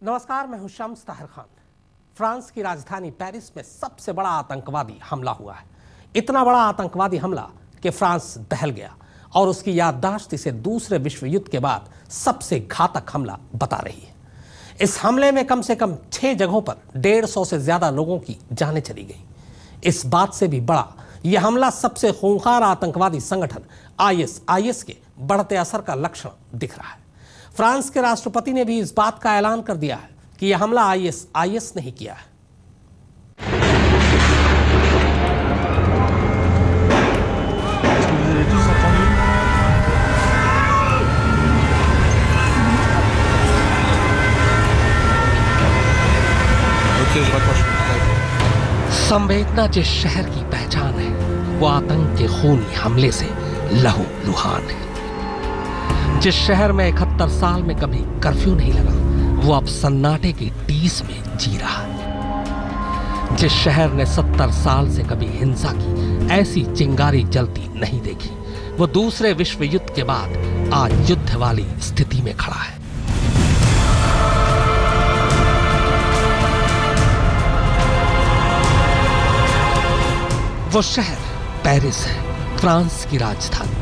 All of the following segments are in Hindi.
नमस्कार, मैं हूं शम्स ताहिर खान। फ्रांस की राजधानी पेरिस में सबसे बड़ा आतंकवादी हमला हुआ है। इतना बड़ा आतंकवादी हमला कि फ्रांस दहल गया और उसकी याददाश्त इसे दूसरे विश्व युद्ध के बाद सबसे घातक हमला बता रही है। इस हमले में कम से कम 6 जगहों पर 150 से ज्यादा लोगों की जानें चली गई। इस बात से भी बड़ा यह हमला सबसे खूंखार आतंकवादी संगठन आईएस के बढ़ते असर का लक्षण दिख रहा है। फ्रांस के राष्ट्रपति ने भी इस बात का ऐलान कर दिया है कि यह हमला आईएस ने ही किया है। संवेदना जिस शहर की पहचान है वो आतंक के खूनी हमले से लहू लुहान है। जिस शहर में 71 साल में कभी कर्फ्यू नहीं लगा वो अब सन्नाटे की टीस में जी रहा है। जिस शहर ने 70 साल से कभी हिंसा की ऐसी चिंगारी जलती नहीं देखी वो दूसरे विश्व युद्ध के बाद आज युद्ध वाली स्थिति में खड़ा है। वो शहर पेरिस है, फ्रांस की राजधानी।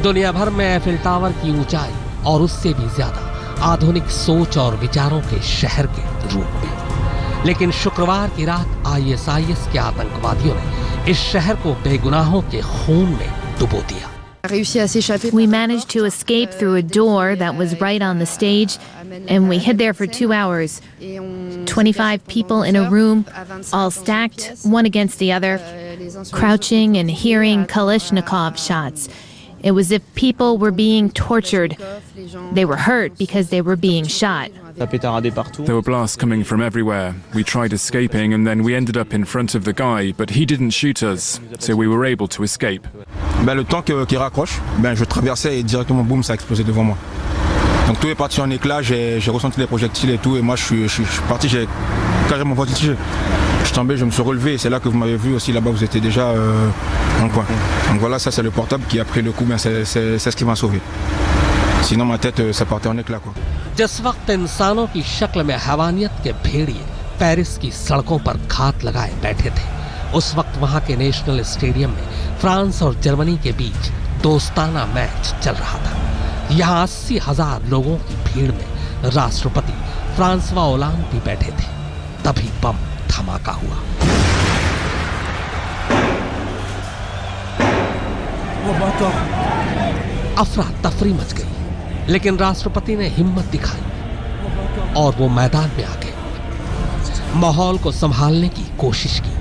दुनिया भर में एफिल टावर की ऊंचाई और उससे भी ज्यादा आधुनिक सोच और विचारों के शहर के रूप में। लेकिन शुक्रवार की रात आईएस के आतंकवादियों ने इस शहर को बेगुनाहों के खून में डुबो दिया। We managed to escape through a door that was right on the stage, and we hid there for 2 hours. 25 people in a room, all stacked, one against the other, crouching and hearing Kalashnikov shots. It was as if people were being tortured. They were hurt because they were being shot. There were blasts coming from everywhere. We tried escaping and then we ended up in front of the guy, but he didn't shoot us, so we were able to escape. Le tank qui raccroche, je traversais et directement boum, ça a explosé devant moi. Donc tout est parti en éclats, j'ai ressenti les projectiles et tout, et moi je suis parti, j'ai carrément voltigé. Je suis tombé, je me suis relevé, et c'est là que vous m'avez vu aussi, là-bas vous étiez déjà en coin. Donc voilà, ça c'est le portable qui a pris le coup, mais c'est ce qui m'a sauvé. Sinon ma tête, ça partait en éclats quoi. जिस वक्त इंसानों की शक्ल में हैवानियत के भेड़िए पेरिस की सड़कों पर घात लगाए बैठे थे, उस वक्त वहां के नेशनल स्टेडियम में फ्रांस और जर्मनी के बीच दोस्ताना मैच चल रहा था। यहाँ 80,000 लोगों की भीड़ में राष्ट्रपति फ्रांसवा ओलांद भी बैठे थे। तभी बम धमाका हुआ। अफरा तफरी मच गई, लेकिन राष्ट्रपति ने हिम्मत दिखाई और वो मैदान में आ गए। माहौल को संभालने की कोशिश की।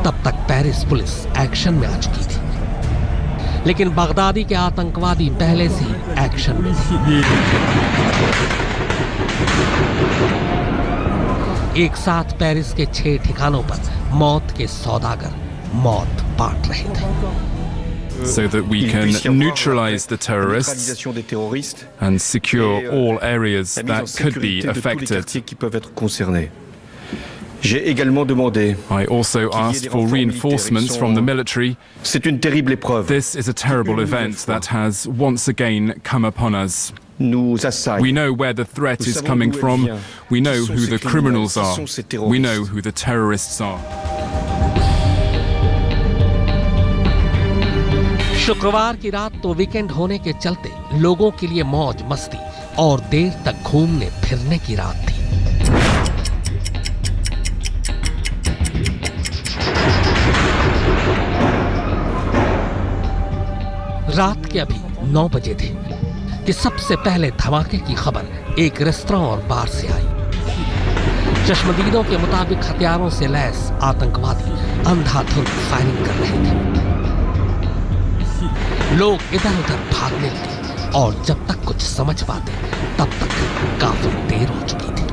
तब तक पेरिस पुलिस एक्शन में आ चुकी थी, लेकिन बगदादी के आतंकवादी पहले से ही एक्शन में थे। एक साथ पेरिस के 6 ठिकानों पर मौत के सौदागर मौत बांट रहे थे। So that we can neutralize the terrorists and secure all areas that could be affected. J'ai également demandé. I also asked for reinforcements from the military. C'est une terrible épreuve. This is a terrible event that has once again come upon us. We know where the threat is coming from. We know who the criminals are. We know who the terrorists are. शुक्रवार की रात तो वीकेंड होने के चलते लोगों के लिए मौज मस्ती और देर तक घूमने फिरने की रात थी। रात के अभी 9 बजे थे कि सबसे पहले धमाके की खबर एक रेस्तरां और बार से आई। चश्मदीदों के मुताबिक हथियारों से लैस आतंकवादी अंधाधुंध फायरिंग कर रहे थे। लोग इधर उधर भागने लगे और जब तक कुछ समझ पाते तब तक काफी देर हो चुकी थी।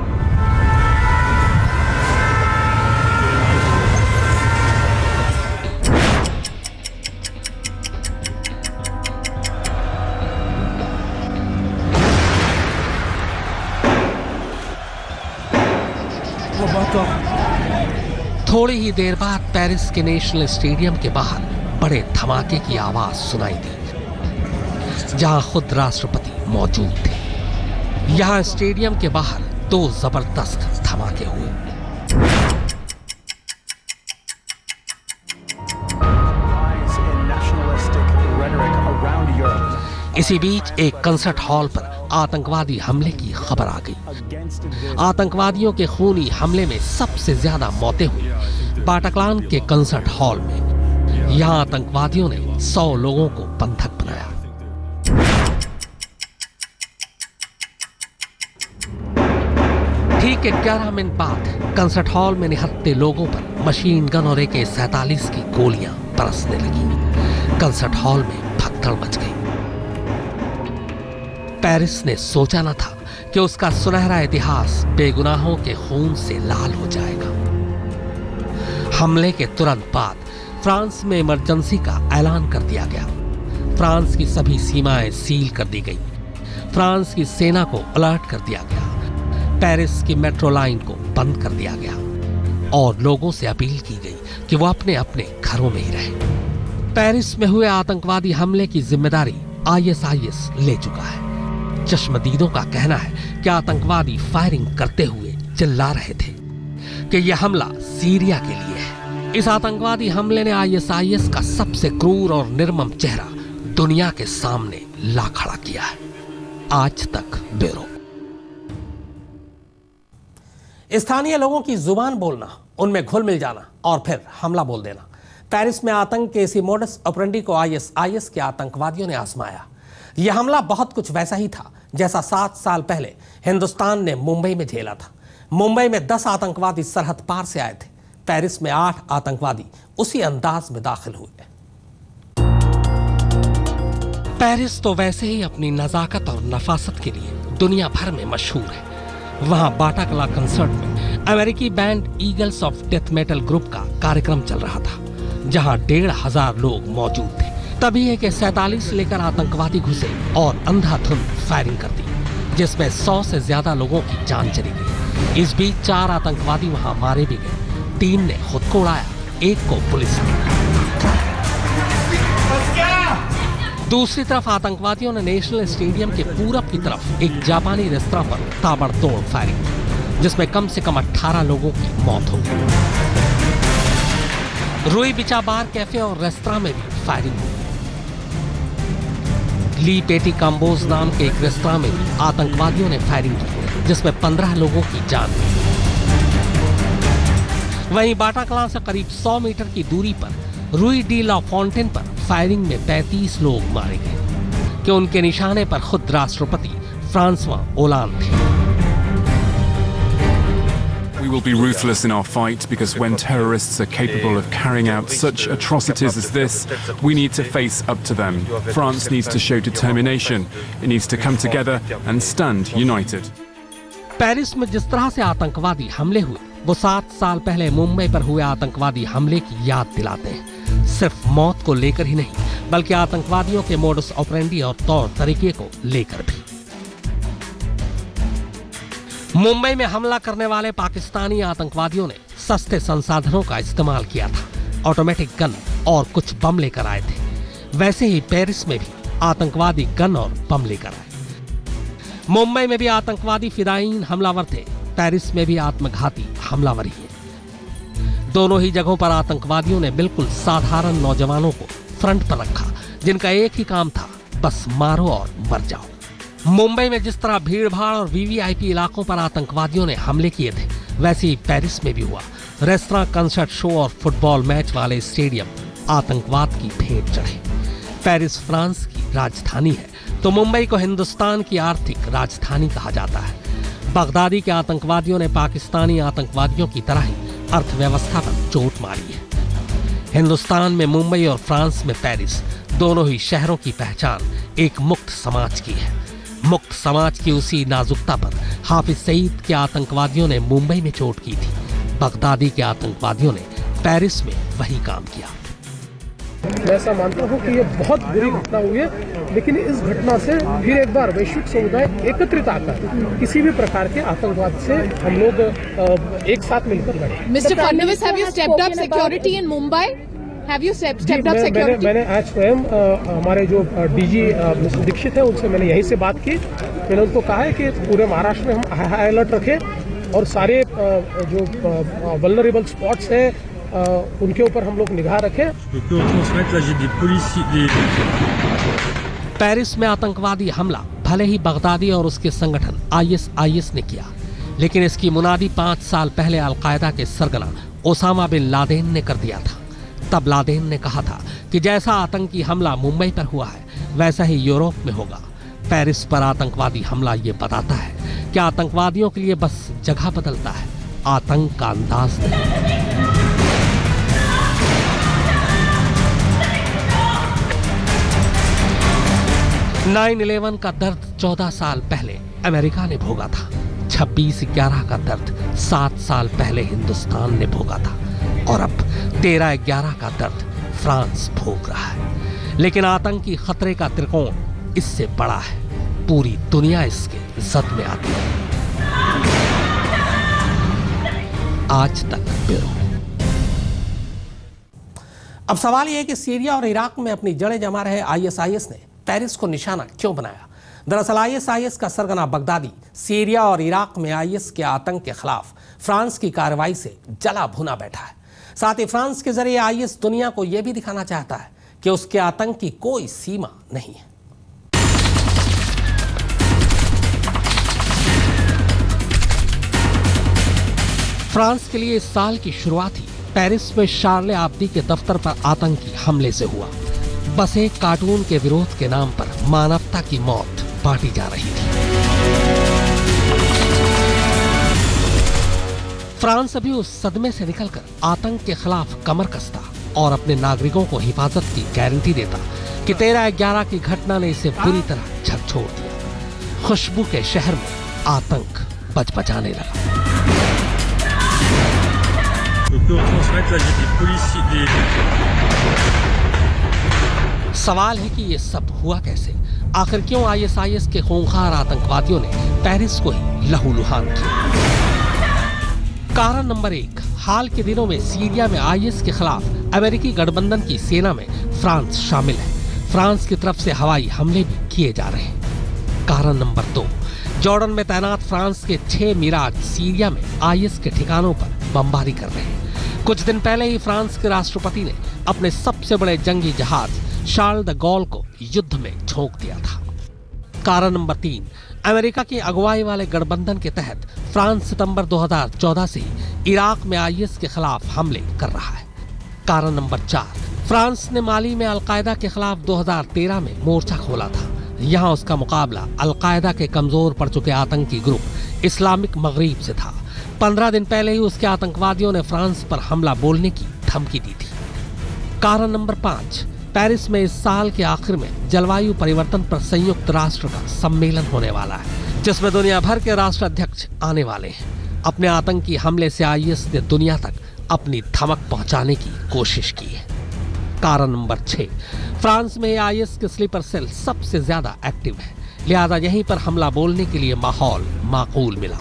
थोड़ी ही देर बाद पेरिस के नेशनल स्टेडियम के बाहर बड़े धमाके की आवाज सुनाई दी, जहां खुद राष्ट्रपति मौजूद थे। यहां स्टेडियम के बाहर 2 जबरदस्त धमाके हुए। इसी बीच एक कंसर्ट हॉल पर आतंकवादी हमले की खबर आ गई। आतंकवादियों के खूनी हमले में सबसे ज्यादा मौतें हुई बाटाक्लान के कंसर्ट हॉल में। यहां आतंकवादियों ने 100 लोगों को बंधक बनाया। ठीक 11 मिनट बाद कंसर्ट हॉल में निहत्थे लोगों पर मशीन गन और AK-47 की गोलियां बरसने लगी। कंसर्ट हॉल में भगदड़ मच गई। पेरिस ने सोचा न था कि उसका सुनहरा इतिहास बेगुनाहों के खून से लाल हो जाएगा। हमले के तुरंत बाद फ्रांस में इमरजेंसी का ऐलान कर दिया गया। फ्रांस की सभी सीमाएं सील कर दी गई। फ्रांस की सेना को अलर्ट कर दिया गया। पेरिस की मेट्रो लाइन को बंद कर दिया गया और लोगों से अपील की गई कि वो अपने अपने घरों में ही रहें। पेरिस में हुए आतंकवादी हमले की जिम्मेदारी ISIS ले चुका है। चश्मदीदों का कहना है कि आतंकवादी फायरिंग करते हुए चिल्ला रहे थे कि यह हमला सीरिया के लिए है। इस आतंकवादी हमले ने ISIS का सबसे क्रूर और निर्मम चेहरा दुनिया के सामने ला खड़ा किया है। आज तक ब्यूरो। स्थानीय लोगों की जुबान बोलना, उनमें घुल मिल जाना और फिर हमला बोल देना। पेरिस में आतंक के इसी मोडस ऑपरेंडी को ISIS के आतंकवादियों ने आजमाया। यह हमला बहुत कुछ वैसा ही था जैसा 7 साल पहले हिंदुस्तान ने मुंबई में झेला था। मुंबई में 10 आतंकवादी सरहद पार से आए थे। पेरिस में 8 आतंकवादी उसी अंदाज में दाखिल हुए। पेरिस तो वैसे ही अपनी नजाकत और नफासत के लिए दुनिया भर में मशहूर है। वहां बाटाक्लान कंसर्ट में अमेरिकी band eagles of death metal group का कार्यक्रम चल रहा था, जहां 1,500 लोग मौजूद थे। तभी AK-47 लेकर आतंकवादी घुसे और अंधाधुंध फायरिंग कर दी, जिसमें 100 से ज्यादा लोगों की जान चली गई। इस बीच 4 आतंकवादी वहां मारे भी गए। 3 ने खुद को उड़ाया, 1 को पुलिस ने। दूसरी तरफ आतंकवादियों ने नेशनल स्टेडियम के पूरब की तरफ एक जापानी रेस्तरां पर ताबड़तोड़ फायरिंग की, जिसमें कम से कम 18 लोगों की मौत हो गई। रुई बिचा बार कैफे और रेस्तरां में भी फायरिंग हुई। ली पेटी काम्बोज नाम के एक रेस्तरां में भी आतंकवादियों ने फायरिंग की, जिसमें 15 लोगों की जान गई। वहीं बाटाक्लान से करीब 100 मीटर की दूरी पर रुई डी ला फॉन्टेन पर फायरिंग में 35 लोग मारे गए कि उनके निशाने पर खुद राष्ट्रपति फ्रांसवा ओलांद थे। We will be ruthless in our fight because when terrorists are capable of carrying out such atrocities as this, we need to face up to them. France needs to show determination. It needs to come together and stand united. Paris में जिस तरह से आतंकवादी हमले हुए, वो 7 साल पहले मुंबई पर हुए आतंकवादी हमले की याद दिलाते हैं। सिर्फ मौत को लेकर ही नहीं, बल्कि आतंकवादियों के मोडस ऑपरेंडी और तौर तरीके को लेकर भी। मुंबई में हमला करने वाले पाकिस्तानी आतंकवादियों ने सस्ते संसाधनों का इस्तेमाल किया था। ऑटोमेटिक गन और कुछ बम लेकर आए थे। वैसे ही पेरिस में भी आतंकवादी गन और बम लेकर आए। मुंबई में भी आतंकवादी फिदायीन हमलावर थे। पेरिस में भी आत्मघाती हमलावर ही है। दोनों ही जगहों पर आतंकवादियों ने बिल्कुल साधारण नौजवानों को फ्रंट पर रखा, जिनका एक ही काम था, बस मारो और मर जाओ। मुंबई में जिस तरह भीड़-भाड़ और VVIP इलाकों पर आतंकवादियों ने हमले किए थे, वैसे ही पेरिस में भी हुआ। रेस्तरां, कंसर्ट, शो और फुटबॉल मैच वाले स्टेडियम आतंकवाद की भेंट चढ़े। पेरिस फ्रांस की राजधानी है, तो मुंबई को हिंदुस्तान की आर्थिक राजधानी कहा जाता है। बगदादी के आतंकवादियों ने पाकिस्तानी आतंकवादियों की तरह ही अर्थव्यवस्था पर चोट मारी है। हिंदुस्तान में मुंबई और फ्रांस में पेरिस, दोनों ही शहरों की पहचान एक मुक्त समाज की है। मुक्त समाज की उसी नाजुकता पर हाफिज सईद के आतंकवादियों ने मुंबई में चोट की थी। बगदादी के आतंकवादियों ने पेरिस में वही काम किया। मैं ऐसा मानता हूँ कि ये बहुत बुरी घटना हुई है, लेकिन इस घटना से फिर एक बार वैश्विक समुदाय एकत्रित आकर किसी भी प्रकार के आतंकवाद से हम लोग एक साथ मिलकर लड़े। Mr. Fadnavis, have you stepped up security in Mumbai? Have you stepped up security? मैंने आज स्वयं हमारे जो डीजी मिस्टर दीक्षित है उनसे मैंने यहीं से बात की। मैंने उनको कहा है कि पूरे महाराष्ट्र में हम हाई अलर्ट रखें और सारे जो वल्नरेबल स्पॉट्स हैं उनके ऊपर हम लोग निगाह रखें। पेरिस में आतंकवादी हमला भले ही बगदादी और उसके संगठन ISIS ने किया, लेकिन इसकी मुनादी 5 साल पहले अलकायदा के सरगना ओसामा बिन लादेन ने कर दिया था। तब लादेन ने कहा था कि जैसा आतंकी हमला मुंबई पर हुआ है वैसा ही यूरोप में होगा। पेरिस पर आतंकवादी हमला ये बताता है कि आतंकवादियों के लिए बस जगह बदलता है, आतंक का अंदाज नहीं। 9/11 का दर्द 14 साल पहले अमेरिका ने भोगा था। 26/11 का दर्द 7 साल पहले हिंदुस्तान ने भोगा था और अब 13/11 का दर्द फ्रांस भोग रहा है। लेकिन आतंकी खतरे का त्रिकोण इससे बड़ा है, पूरी दुनिया इसके जद में आती है। आज तक ब्यूरो। अब सवाल यह है कि सीरिया और इराक में अपनी जड़ें जमा रहे ISIS ने पेरिस को निशाना क्यों बनाया? दरअसल ISIS का सरगना बगदादी सीरिया और इराक में IS के आतंक के खिलाफ फ्रांस की कार्रवाई से जला भुना बैठा है। साथ ही फ्रांस के जरिए IS दुनिया को यह भी दिखाना चाहता है कि उसके आतंक की कोई सीमा नहीं है। फ्रांस के लिए इस साल की शुरुआत ही पेरिस में शार्ले आब्दी के दफ्तर पर आतंकी हमले से हुआ। बस एक कार्टून के विरोध के नाम पर मानवता की मौत बांटी जा रही थी। फ्रांस अभी उस सदमे से निकलकर आतंक के खिलाफ कमर कसता और अपने नागरिकों को हिफाजत की गारंटी देता कि 13/11 की घटना ने इसे पूरी तरह झकझोर दिया। खुशबू के शहर में आतंक बजबजाने लगा। सवाल है कि ये सब हुआ कैसे? आखिर क्यों ISIS के खूंखार आतंकवादियों ने पेरिस को ही लहूलुहान किया? कारण नंबर 1, हाल के दिनों में सीरिया में IS के खिलाफ अमेरिकी गठबंधन की सेना में फ्रांस शामिल है। फ्रांस की तरफ से हवाई हमले भी किए जा रहे हैं। कारण नंबर 2, जॉर्डन में तैनात फ्रांस के 6 मिराज सीरिया में IS के ठिकानों पर बमबारी कर रहे हैं। कुछ दिन पहले ही फ्रांस के राष्ट्रपति ने अपने सबसे बड़े जंगी जहाज शार्ल द गॉल को युद्ध में झोंक दिया था। कारण नंबर 3, अमेरिका की अगुवाई वाले गठबंधन के तहत फ्रांस सितंबर 2014 से इराक में IS के खिलाफ हमले कर रहा है। कारण नंबर 4, फ्रांस ने माली में अलकायदा के खिलाफ 2013 में मोर्चा खोला था। यहाँ उसका मुकाबला अलकायदा के कमजोर पड़ चुके आतंकी ग्रुप इस्लामिक मगरिब से था। 15 दिन पहले ही उसके आतंकवादियों ने फ्रांस पर हमला बोलने की धमकी दी थी। कारण नंबर 5, पेरिस में इस साल के आखिर में जलवायु परिवर्तन पर संयुक्त राष्ट्र का सम्मेलन होने वाला है, जिसमें दुनिया भर के राष्ट्राध्यक्ष आने वाले हैं। अपने आतंकी हमले से IS ने दुनिया तक अपनी धमक पहुंचाने की कोशिश की है। कारण नंबर 6, फ्रांस में IS के स्लीपर सेल सबसे ज्यादा एक्टिव है, लिहाजा यहीं पर हमला बोलने के लिए माहौल माकूल मिला।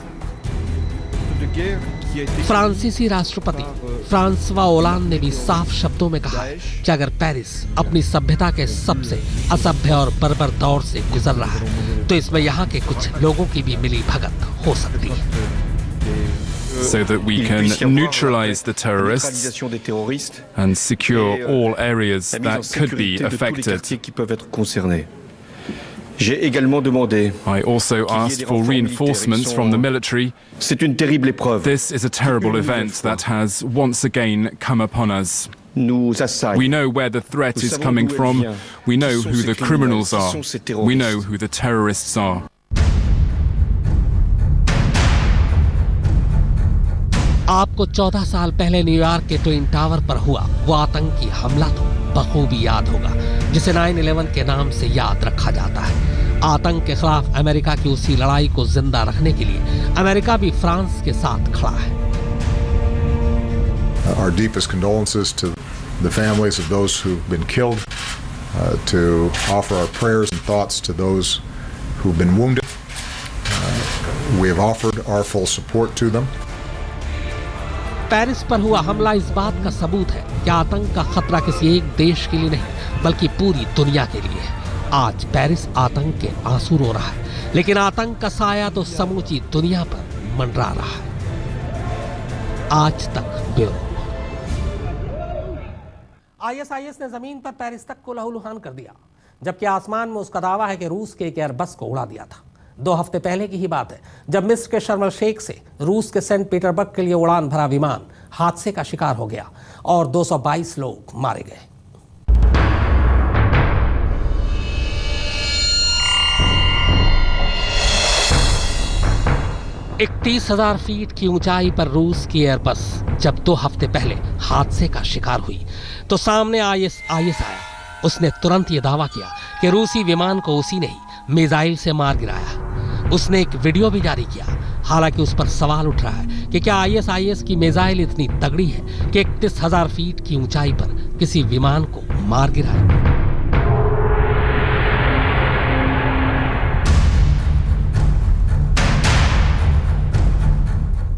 फ्रांसीसी राष्ट्रपति फ्रांसवा ओलांद ने भी साफ शब्दों में कहा कि अगर पेरिस अपनी सभ्यता के सबसे असभ्य और बर्बर दौर से गुजर रहा है तो इसमें यहाँ के कुछ लोगों की भी मिली भगत हो सकती है। So that we can neutralize the terrorists and secure all areas that could be affected. J'ai également demandé. I also asked for reinforcements from the military. C'est une terrible épreuve. This is a terrible event that has once again come upon us. Nous assaillent. We know where the threat is coming from. We know who the criminals are. We know who the terrorists are. आपको 14 साल पहले न्यूयॉर्क के ट्विन टावर पर हुआ वो आतंकी हमला तो बखूबी याद होगा, जिसे 9/11 के नाम से याद रखा जाता है। आतंक के खिलाफ अमेरिका की उसी लड़ाई को जिंदा रखने के लिए अमेरिका भी फ्रांस के साथ खड़ा है। Our deepest condolences to the families of those who've been killed, to offer our prayers and thoughts to those who've been wounded. We have offered our full support to them. Paris पर हुआ हमला इस बात का सबूत है कि आतंक का खतरा किसी एक देश के लिए नहीं बल्कि पूरी दुनिया के लिए है। आज पेरिस आतंक के आंसू रो रहा है, लेकिन आतंक का साया तो समूची दुनिया पर मंडरा रहा है। आज तक ब्यूरो। आईएसआईएस ने जमीन पर पेरिस तक को लहूलुहान कर दिया, जबकि आसमान में उसका दावा है कि रूस के एक एयरबस को उड़ा दिया था। 2 हफ्ते पहले की ही बात है जब मिस्र के शर्म शेख से रूस के सेंट पीटरबर्ग के लिए उड़ान भरा विमान हादसे का शिकार हो गया और 222 लोग मारे गए। एक 30,000 फीट की ऊंचाई पर रूस की एयरबस जब 2 हफ्ते पहले हादसे का शिकार हुई तो सामने आईएसआईएस आया। उसने तुरंत ये दावा किया कि रूसी विमान को उसी ने ही मिसाइल से मार गिराया। उसने एक वीडियो भी जारी किया। हालांकि उस पर सवाल उठ रहा है कि क्या आईएसआईएस की मिसाइल इतनी तगड़ी है कि 31,000 फीट की ऊंचाई पर किसी विमान को मार गिराए।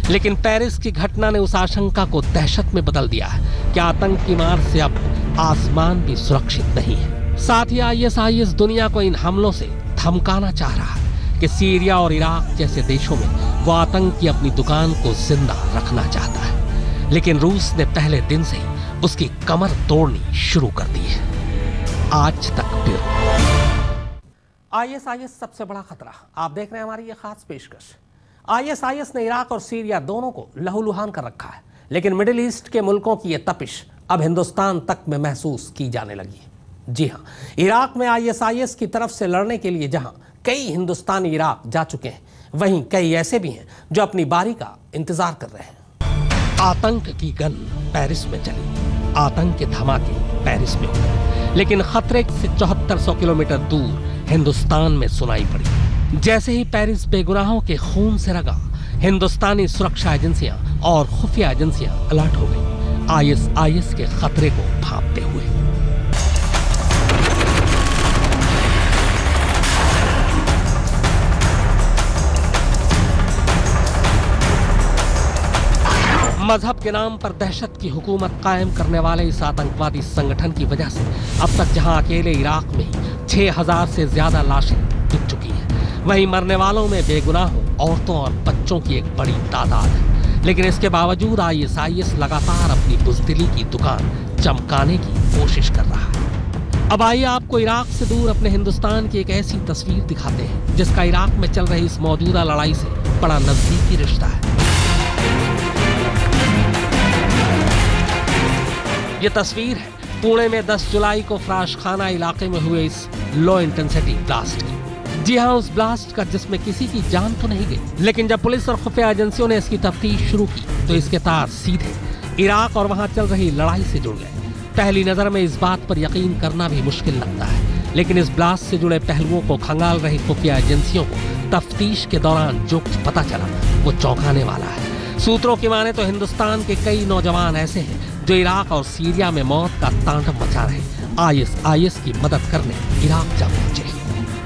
लेकिन पेरिस की घटना ने उस आशंका को दहशत में बदल दिया है कि आतंक की मार से अब आसमान भी सुरक्षित नहीं है। साथ ही आईएसआईएस दुनिया को इन हमलों से धमकाना चाह रहा है कि सीरिया और इराक जैसे देशों में वो आतंक की अपनी दुकान को जिंदा रखना चाहता है। लेकिन रूस ने पहले दिन से ही उसकी कमर तोड़नी शुरू कर दी है। आज तक ब्यूरो। आईएसआईएस सबसे बड़ा खतरा। आप देख रहे हैं हमारी ये खास पेशकश। आईएसआईएस ने इराक और सीरिया दोनों को लहूलुहान कर रखा है, लेकिन मिडिल ईस्ट के मुल्कों की यह तपिश अब हिंदुस्तान तक में महसूस की जाने लगी है। जी हां, इराक में आईएसआईएस की तरफ से लड़ने के लिए जहां कई हिंदुस्तानी इराक जा चुके हैं, वहीं कई ऐसे भी हैं जो अपनी बारी का इंतजार कर रहे हैं। आतंक की गन पेरिस में चली, आतंक के धमाके पेरिस में हुए, लेकिन खतरे से 7400 किलोमीटर दूर हिंदुस्तान में सुनाई पड़ी। जैसे ही पेरिस बेगुनाहों के खून से रंगा, हिंदुस्तानी सुरक्षा एजेंसियां और खुफिया एजेंसियां अलर्ट हो गई, आईएसआईएस के खतरे को भांपते हुए। मजहब के नाम पर दहशत की हुकूमत कायम करने वाले इस आतंकवादी संगठन की वजह से अब तक जहां अकेले इराक में ही 6000 से ज्यादा लाशें बिक चुकी हैं, वहीं मरने वालों में बेगुनाहों, औरतों और बच्चों की एक बड़ी तादाद है। लेकिन इसके बावजूद आईएसआईएस लगातार अपनी बुज़दिली की दुकान चमकाने की कोशिश कर रहा है। अब आइए आपको इराक से दूर अपने हिंदुस्तान की एक ऐसी तस्वीर दिखाते हैं जिसका इराक में चल रही इस मौजूदा लड़ाई से बड़ा नजदीकी रिश्ता है। ये तस्वीर है पुणे में 10 जुलाई को फराशखाना इलाके में हुए इस लो इंटेंसिटी ब्लास्ट की। जी हाँ, उस ब्लास्ट का जिसमें किसी की जान तो नहीं गई, लेकिन जब पुलिस और खुफिया एजेंसियों ने इसकी तफ्तीश शुरू की तो इसके तार सीधे इराक और वहां चल रही लड़ाई से जुड़ गए। पहली नजर में इस बात पर यकीन करना भी मुश्किल लगता है, लेकिन इस ब्लास्ट से जुड़े पहलुओं को खंगाल रही खुफिया एजेंसियों को तफ्तीश के दौरान जो कुछ पता चला वो चौंकाने वाला है। सूत्रों की माने तो हिंदुस्तान के कई नौजवान ऐसे हैं जो इराक और सीरिया में मौत का तांडव मचा रहे आईएसआईएस की मदद करने इराक जा पहुंचे।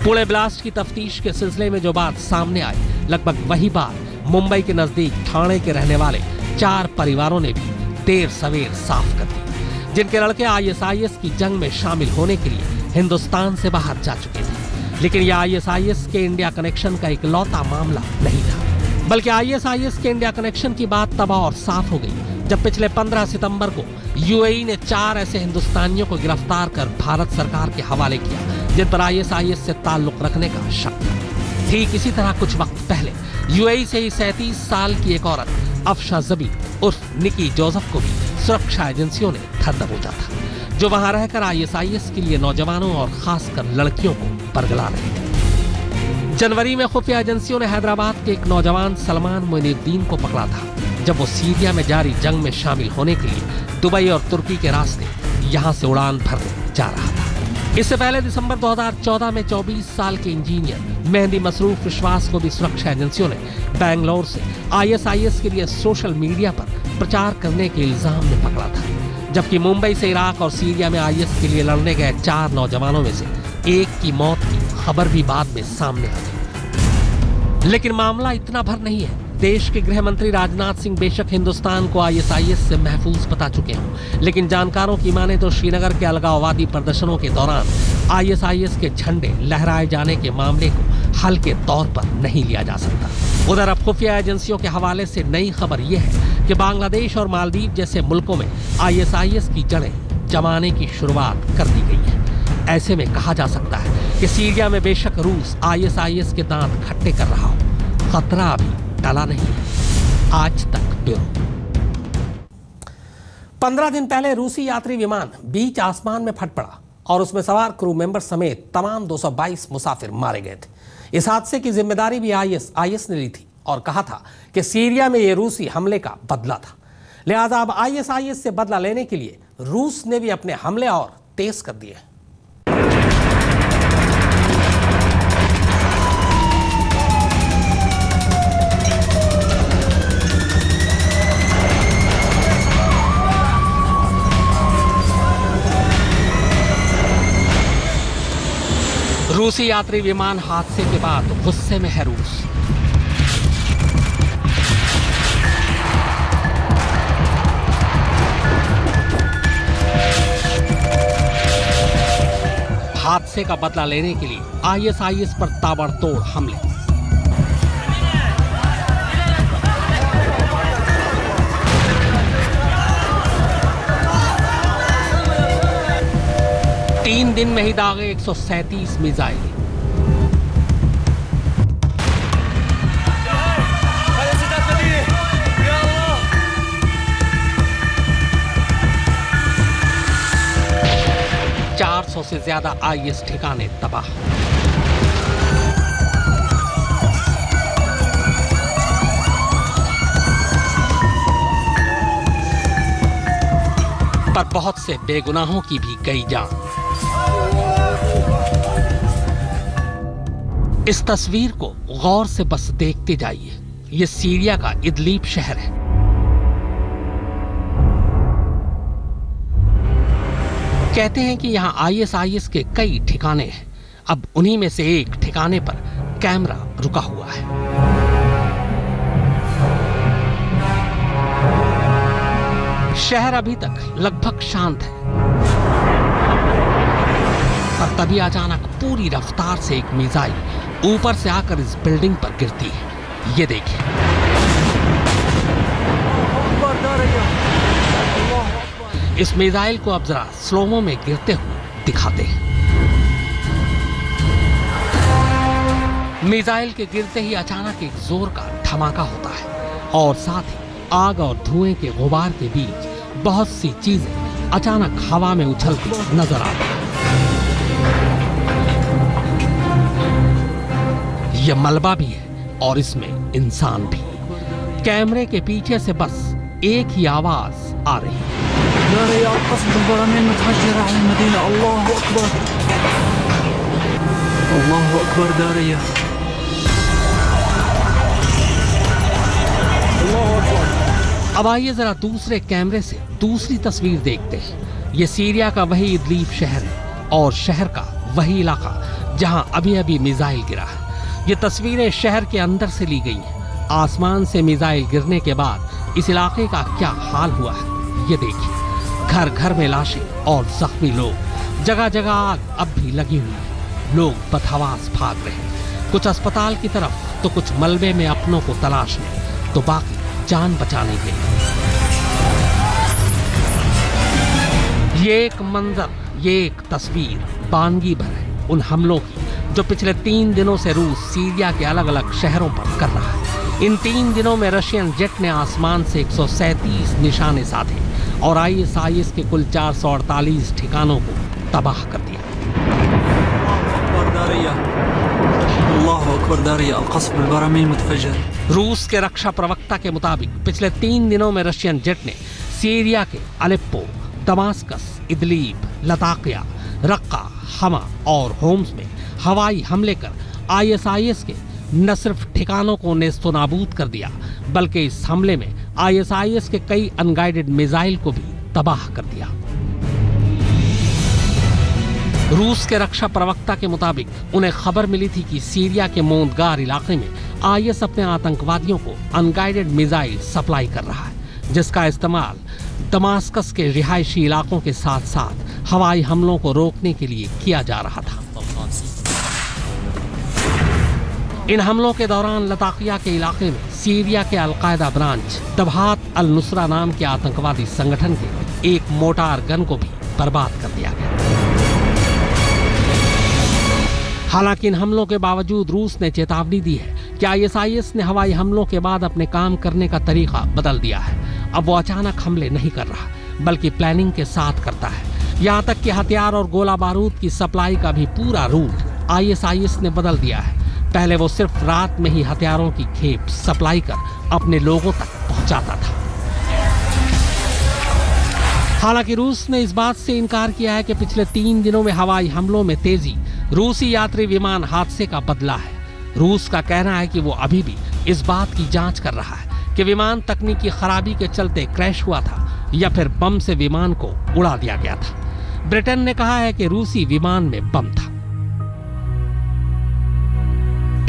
पुणे ब्लास्ट की तफ्तीश के सिलसिले में जो बात सामने आई, लगभग वही बात मुंबई के नजदीक ठाणे के रहने वाले 4 परिवारों ने भी देर सवेर साफ कर दी, जिनके लड़के आईएसआईएस की जंग में शामिल होने के लिए हिंदुस्तान से बाहर जा चुके थे। लेकिन यह आईएसआईएस के इंडिया कनेक्शन का इकलौता मामला नहीं था, बल्कि आईएसआईएस के इंडिया कनेक्शन की बात तब और साफ हो गई जब पिछले 15 सितंबर को यूएई ने 4 ऐसे हिंदुस्तानियों को गिरफ्तार कर भारत सरकार के हवाले किया जिन पर आईएसआईएस से ताल्लुक रखने का शक था। ठीक इसी तरह कुछ वक्त पहले यूएई से ही 37 साल की एक औरत अफशा जबी उर्फ निकी जोसेफ को भी सुरक्षा एजेंसियों ने धर दबोचा था, जो वहां रहकर आईएसआईएस के लिए नौजवानों और खासकर लड़कियों को बरगला रहे थे। जनवरी में खुफिया एजेंसियों ने हैदराबाद के एक नौजवान सलमान मोइनुद्दीन को पकड़ा था जब वो सीरिया में जारी जंग में शामिल होने के लिए दुबई और तुर्की के रास्ते यहां से उड़ान भरने जा रहा था। इससे पहले दिसंबर 2014 में 24 साल के इंजीनियर मेहंदी मसरूफ विश्वास को भी सुरक्षा एजेंसियों ने बेंगलोर से आईएसआईएस के लिए सोशल मीडिया पर प्रचार करने के इल्जाम में पकड़ा था, जबकि मुंबई से इराक और सीरिया में आईएस के लिए लड़ने गए 4 नौजवानों में से एक की मौत की खबर भी बाद में सामने आ गई। लेकिन मामला इतना भर नहीं है। देश के गृह मंत्री राजनाथ सिंह बेशक हिंदुस्तान को ISIS से महफूज बता चुके हों, लेकिन जानकारों की माने तो श्रीनगर के अलगाववादी प्रदर्शनों के दौरान ISIS के झंडे लहराए जाने के मामले को हल्के तौर पर नहीं लिया जा सकता। उधर अब खुफिया एजेंसियों के हवाले से नई खबर यह है कि बांग्लादेश और मालदीव जैसे मुल्कों में ISIS की जड़ें जमाने की शुरुआत कर दी गई है। ऐसे में कहा जा सकता है कि सीरिया में बेशक रूस ISIS के दांत खट्टे कर रहा हो, खतरा अभी टला नहीं है। आज तक ब्यूरो। 15 दिन पहले रूसी यात्री विमान बीच आसमान में फट पड़ा और उसमें सवार क्रू मेंबर समेत तमाम 222 मुसाफिर मारे गए थे। इस हादसे की जिम्मेदारी भी IS ने ली थी और कहा था कि सीरिया में यह रूसी हमले का बदला था। लिहाजा अब ISIS से बदला लेने के लिए रूस ने भी अपने हमले और तेज कर दिए। रूसी यात्री विमान हादसे के बाद गुस्से में है रूस। हादसे का बदला लेने के लिए ISIS पर ताबड़तोड़ हमले। तीन दिन में ही दागे 137 मिसाइल। $400 से ज्यादा IS ठिकाने तबाह। पर बहुत से बेगुनाहों की भी गई जान। इस तस्वीर को गौर से बस देखते जाइए। यह सीरिया का इदलीब शहर है। कहते हैं कि यहां ISIS के कई ठिकाने हैं। अब उन्हीं में से एक ठिकाने पर कैमरा रुका हुआ है। शहर अभी तक लगभग शांत है, पर तभी अचानक पूरी रफ्तार से एक मिसाइल ऊपर से आकर इस बिल्डिंग पर गिरती है। ये देखिए। इस मिसाइल को अब जरा स्लोमो में गिरते हुए दिखाते हैं। मिसाइल के गिरते ही अचानक एक जोर का धमाका होता है और साथ ही आग और धुएं के गुबार के बीच बहुत सी चीजें अचानक हवा में उछलती नजर आती हैं। यह मलबा भी है और इसमें इंसान भी। कैमरे के पीछे से बस एक ही आवाज आ रही है। अब आइए जरा दूसरे कैमरे से दूसरी तस्वीर देखते हैं। यह सीरिया का वही इदलीब शहर है और शहर का वही इलाका जहां अभी अभी मिसाइल गिरा है। ये तस्वीरें शहर के अंदर से ली गई हैं। आसमान से मिसाइल गिरने के बाद इस इलाके का क्या हाल हुआ है ये देखिए। घर घर में लाशें और जख्मी लोग, जगह जगह आग अब भी लगी हुई है। लोग बदहवास भाग रहे हैं, कुछ अस्पताल की तरफ तो कुछ मलबे में अपनों को तलाशने, तो बाकी जान बचाने के लिए। ये एक मंजर, ये एक तस्वीर बानगी भर है उन हमलों की जो पिछले 3 दिनों से रूस सीरिया के अलग अलग शहरों पर कर रहा है। इन 3 दिनों में रशियन जेट ने आसमान से 137 निशाने साधे और ISIS के कुल 448 ठिकानों को तबाह कर दिया। रूस के रक्षा प्रवक्ता के मुताबिक पिछले 3 दिनों में रशियन जेट ने सीरिया के अलेप्पो, दमास्कस, इदलीब, लताकिया, रक्का, हमा और होम्स में हवाई हमले कर ISIS के न सिर्फ ठिकानों को नेस्तनाबूद कर दिया, बल्कि इस हमले में ISIS के कई अनगाइडेड मिसाइल को भी तबाह कर दिया। रूस के रक्षा प्रवक्ता के मुताबिक उन्हें खबर मिली थी कि सीरिया के मोंदगार इलाके में आईएस अपने आतंकवादियों को अनगाइडेड मिसाइल सप्लाई कर रहा है, जिसका इस्तेमाल दमास्कस के रिहायशी इलाकों के साथ साथ हवाई हमलों को रोकने के लिए किया जा रहा था। इन हमलों के दौरान लताकिया के इलाके में सीरिया के अलकायदा ब्रांच तबहात अल नुसरा नाम के आतंकवादी संगठन के एक मोटार गन को भी बर्बाद कर दिया गया। हालांकि इन हमलों के बावजूद रूस ने चेतावनी दी है कि आईएसआईएस ने हवाई हमलों के बाद अपने काम करने का तरीका बदल दिया है। अब वो अचानक हमले नहीं कर रहा, बल्कि प्लानिंग के साथ करता है। यहाँ तक कि हथियार और गोला बारूद की सप्लाई का भी पूरा रूट आईएसआईएस ने बदल दिया है। पहले वो सिर्फ रात में ही हथियारों की खेप सप्लाई कर अपने लोगों तक पहुंचाता था। हालांकि रूस ने इस बात से इनकार किया है कि पिछले 3 दिनों में हवाई हमलों में तेजी रूसी यात्री विमान हादसे का बदला है। रूस का कहना है कि वो अभी भी इस बात की जांच कर रहा है कि विमान तकनीकी खराबी के चलते क्रैश हुआ था या फिर बम से विमान को उड़ा दिया गया था। ब्रिटेन ने कहा है कि रूसी विमान में बम था।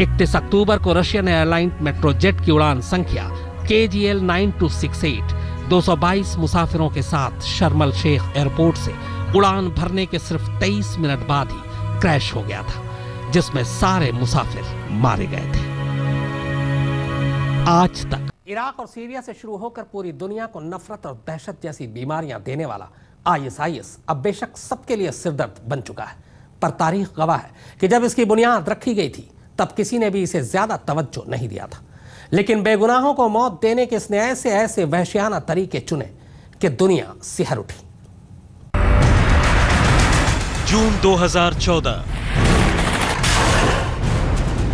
31 अक्टूबर को रशियन एयरलाइन मेट्रोजेट की उड़ान संख्या KGL 9268 222 मुसाफिरों के साथ शर्म अल शेख एयरपोर्ट से उड़ान भरने के सिर्फ 23 मिनट बाद ही क्रैश हो गया था, जिसमें सारे मुसाफिर मारे गए थे। आज तक इराक और सीरिया से शुरू होकर पूरी दुनिया को नफरत और दहशत जैसी बीमारियां देने वाला आईएसआईएस अब बेशक सबके लिए सिरदर्द बन चुका है, पर तारीख गवाह है कि जब इसकी बुनियाद रखी गई थी तब किसी ने भी इसे ज्यादा तवज्जो नहीं दिया था। लेकिन बेगुनाहों को मौत देने के इसने ऐसे ऐसे वहशियाना तरीके चुने कि दुनिया सिहर उठी। जून 2014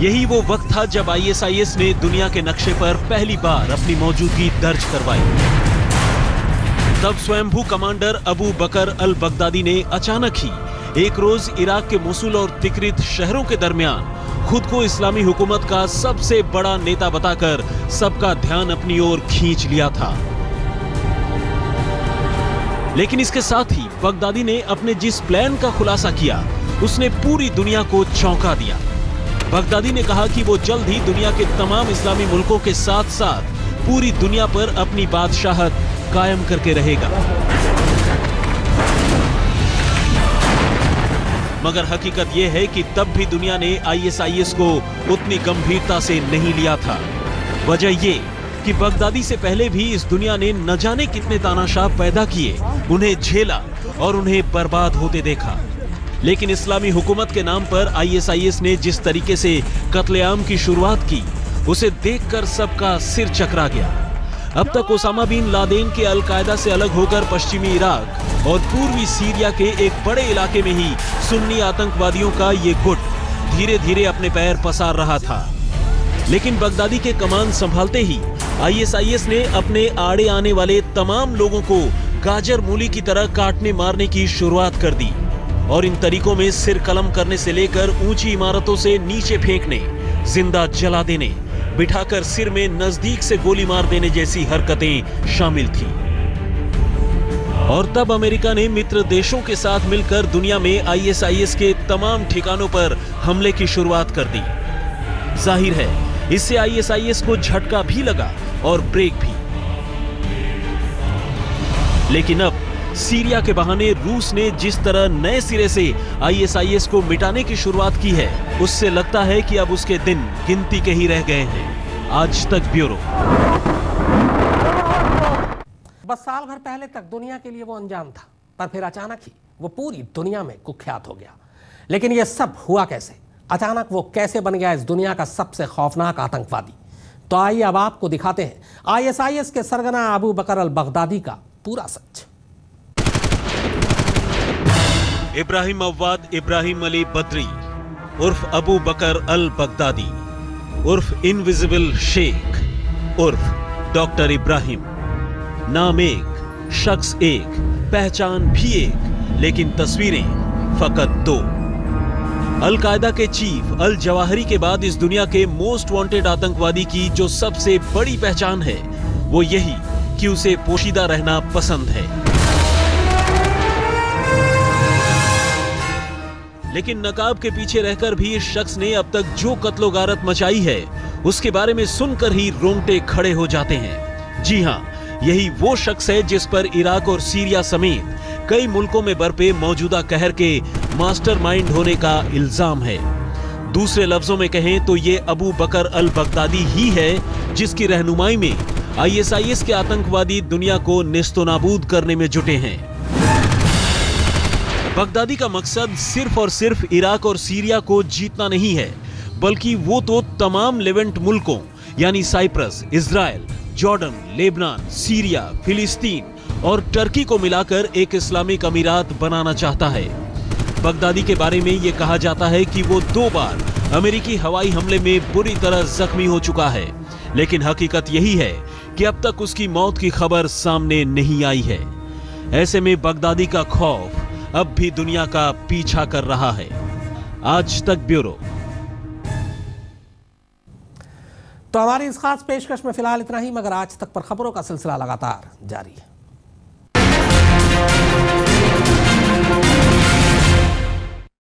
यही वो वक्त था जब आईएसआईएस ने दुनिया के नक्शे पर पहली बार अपनी मौजूदगी दर्ज करवाई। तब स्वयंभू कमांडर अबू बकर अल बगदादी ने अचानक ही एक रोज इराक के मोसुल और तिक्रित शहरों के दरमियान खुद को इस्लामी हुकूमत का सबसे बड़ा नेता बताकर सबका ध्यान अपनी ओर खींच लिया था। लेकिन इसके साथ ही बगदादी ने अपने जिस प्लान का खुलासा किया उसने पूरी दुनिया को चौंका दिया। बगदादी ने कहा कि वो जल्द ही दुनिया के तमाम इस्लामी मुल्कों के साथ साथ पूरी दुनिया पर अपनी बादशाहत कायम करके रहेगा। मगर हकीकत यह है कि तब भी दुनिया ने आईएसआईएस को उतनी गंभीरता से नहीं लिया था। वजह ये कि बगदादी से पहले भी इस दुनिया ने न जाने कितने तानाशाह पैदा किए, उन्हें झेला और उन्हें बर्बाद होते देखा। लेकिन इस्लामी हुकूमत के नाम पर आईएसआईएस ने जिस तरीके से कत्लेआम की शुरुआत की, उसे देखकर सबका सिर चकरा गया। अब तक ओसामा बिन लादेन के अलकायदा से अलग होकर पश्चिमी इराक और पूर्वी सीरिया के एक बड़े इलाके में ही सुन्नी आतंकवादियों का ये गुट धीरे धीरे अपने पैर पसार रहा था। लेकिन बगदादी के कमान संभालते ही आईएसआईएस ने अपने आड़े आने वाले तमाम लोगों को गाजर मूली की तरह काटने मारने की शुरुआत कर दी और इन तरीकों में सिर कलम करने से लेकर ऊंची इमारतों से नीचे फेंकने, जिंदा जला देने, बिठाकर सिर में नजदीक से गोली मार देने जैसी हरकतें शामिल थी। और तब अमेरिका ने मित्र देशों के साथ मिलकर दुनिया में आईएसआईएस के तमाम ठिकानों पर हमले की शुरुआत कर दी। जाहिर है इससे आईएसआईएस को झटका भी लगा और ब्रेक भी। लेकिन अब सीरिया के बहाने रूस ने जिस तरह नए सिरे से आईएसआईएस को मिटाने की शुरुआत की है, उससे लगता है कि अब उसके दिन गिनती के ही रह गए हैं। आज तक ब्यूरो। बस साल भर पहले तक दुनिया के लिए वो अनजान था, पर फिर अचानक ही वो पूरी दुनिया में कुख्यात हो गया। लेकिन ये सब हुआ कैसे? अचानक वो कैसे बन गया इस दुनिया का सबसे खौफनाक आतंकवादी? तो आइए अब आपको दिखाते हैं आईएसआईएस के सरगना अबू बकर अल बगदादी का पूरा सच। इब्राहिम अव्वाद इब्राहिम अली बद्री उर्फ अबू बकर अल बगदादी उर्फ इनविजिबल शेख उर्फ डॉक्टर इब्राहिम। नाम एक, शख्स एक, पहचान भी एक, लेकिन तस्वीरें फकत दो। अल-कायदा के चीफ अल जवाहरी के बाद इस दुनिया के मोस्ट वांटेड आतंकवादी की जो सबसे बड़ी पहचान है वो यही कि उसे पोशीदा रहना पसंद है। लेकिन नकाब के पीछे रहकर भी इस शख्स ने अब तक जो कत्लो गारत मचाई है उसके बारे में सुनकर ही रोंगटे खड़े हो जाते हैं। जी हां, यही वो शख्स है जिस पर इराक और सीरिया समेत कई मुल्कों में बरपे मौजूदा कहर के मास्टरमाइंड होने का इल्जाम है। दूसरे लफ्जों में कहें तो ये अबू बकर अल बगदादी ही है जिसकी रहनुमाई में ISIS के आतंकवादी दुनिया को नेस्तोनाबूद करने में जुटे हैं। बगदादी का मकसद सिर्फ और सिर्फ इराक और सीरिया को जीतना नहीं है, बल्कि वो तो तमाम लेवेंट मुल्कों यानी Cyprus, Israel, Jordan, Lebanon, Syria, फिलिस्तीन और टर्की को मिलाकर एक इस्लामिक अमीरात बनाना चाहता है। बगदादी के बारे में यह कहा जाता है कि वो 2 बार अमेरिकी हवाई हमले में बुरी तरह जख्मी हो चुका है, लेकिन हकीकत यही है कि अब तक उसकी मौत की खबर सामने नहीं आई है। ऐसे में बगदादी का खौफ अब भी दुनिया का पीछा कर रहा है। आज तक ब्यूरो। तो हमारी इस खास पेशकश में फिलहाल इतना ही, मगर आज तक पर खबरों का सिलसिला लगातार जारी है।